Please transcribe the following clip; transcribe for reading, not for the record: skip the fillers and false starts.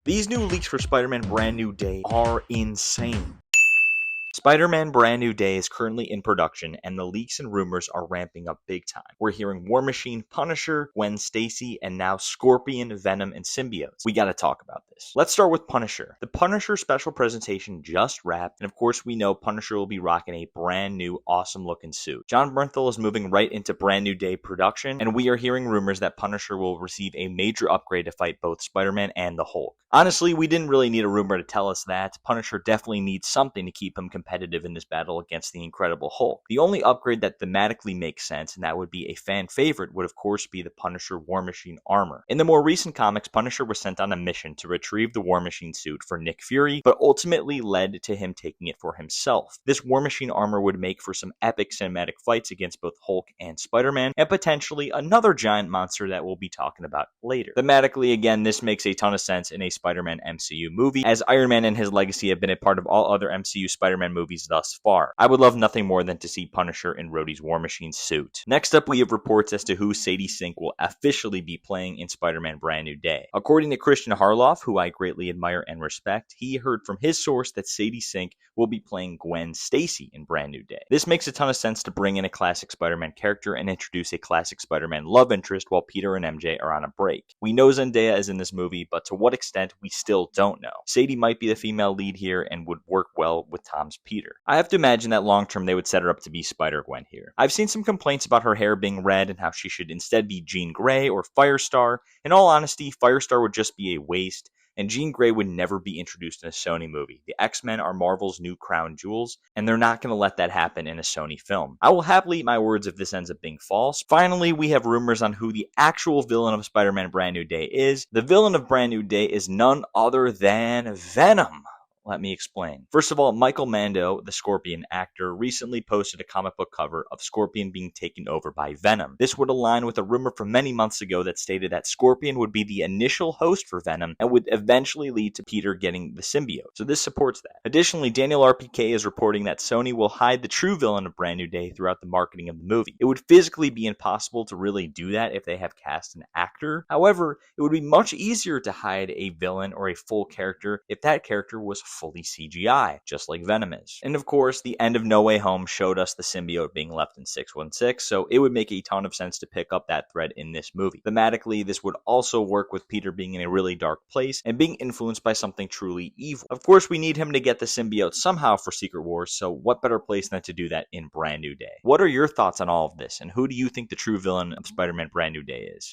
These new leaks for Spider-Man Brand New Day are insane. Spider-Man Brand New Day is currently in production, and the leaks and rumors are ramping up big time. We're hearing War Machine, Punisher, Gwen Stacy, and now Scorpion, Venom, and Symbiotes. We gotta talk about this. Let's start with Punisher. The Punisher special presentation just wrapped, and of course we know Punisher will be rocking a brand new, awesome looking suit. John Bernthal is moving right into Brand New Day production, and we are hearing rumors that Punisher will receive a major upgrade to fight both Spider-Man and the Hulk. Honestly, we didn't really need a rumor to tell us that. Punisher definitely needs something to keep him competitive in this battle against the Incredible Hulk. The only upgrade that thematically makes sense, and that would be a fan favorite, would of course be the Punisher War Machine armor. In the more recent comics, Punisher was sent on a mission to retrieve the War Machine suit for Nick Fury, but ultimately led to him taking it for himself. This War Machine armor would make for some epic cinematic fights against both Hulk and Spider-Man, and potentially another giant monster that we'll be talking about later. Thematically, again, this makes a ton of sense in a Spider-Man MCU movie, as Iron Man and his legacy have been a part of all other MCU Spider-Man movies thus far. I would love nothing more than to see Punisher in Rhodey's War Machine suit. Next up, we have reports as to who Sadie Sink will officially be playing in Spider-Man Brand New Day. According to Christian Harloff, who I greatly admire and respect, he heard from his source that Sadie Sink will be playing Gwen Stacy in Brand New Day. This makes a ton of sense to bring in a classic Spider-Man character and introduce a classic Spider-Man love interest while Peter and MJ are on a break. We know Zendaya is in this movie, but to what extent, we still don't know. Sadie might be the female lead here and would work well with Tom's Peter. I have to imagine that long term they would set her up to be Spider-Gwen here. I've seen some complaints about her hair being red and how she should instead be Jean Grey or Firestar. In all honesty, Firestar would just be a waste, and Jean Grey would never be introduced in a Sony movie. The X-Men are Marvel's new crown jewels, and they're not going to let that happen in a Sony film. I will happily eat my words if this ends up being false. Finally, we have rumors on who the actual villain of Spider-Man Brand New Day is. The villain of Brand New Day is none other than Venom. Let me explain. First of all, Michael Mando, the Scorpion actor, recently posted a comic book cover of Scorpion being taken over by Venom. This would align with a rumor from many months ago that stated that Scorpion would be the initial host for Venom and would eventually lead to Peter getting the symbiote. So this supports that. Additionally, Daniel RPK is reporting that Sony will hide the true villain of Brand New Day throughout the marketing of the movie. It would physically be impossible to really do that if they have cast an actor. However, it would be much easier to hide a villain or a full character if that character was fully CGI, just like Venom is. And of course, the end of No Way Home showed us the symbiote being left in 616, so it would make a ton of sense to pick up that thread in this movie. Thematically, this would also work with Peter being in a really dark place and being influenced by something truly evil. Of course, we need him to get the symbiote somehow for Secret Wars, so what better place than to do that in Brand New Day? What are your thoughts on all of this, and who do you think the true villain of Spider-Man Brand New Day is?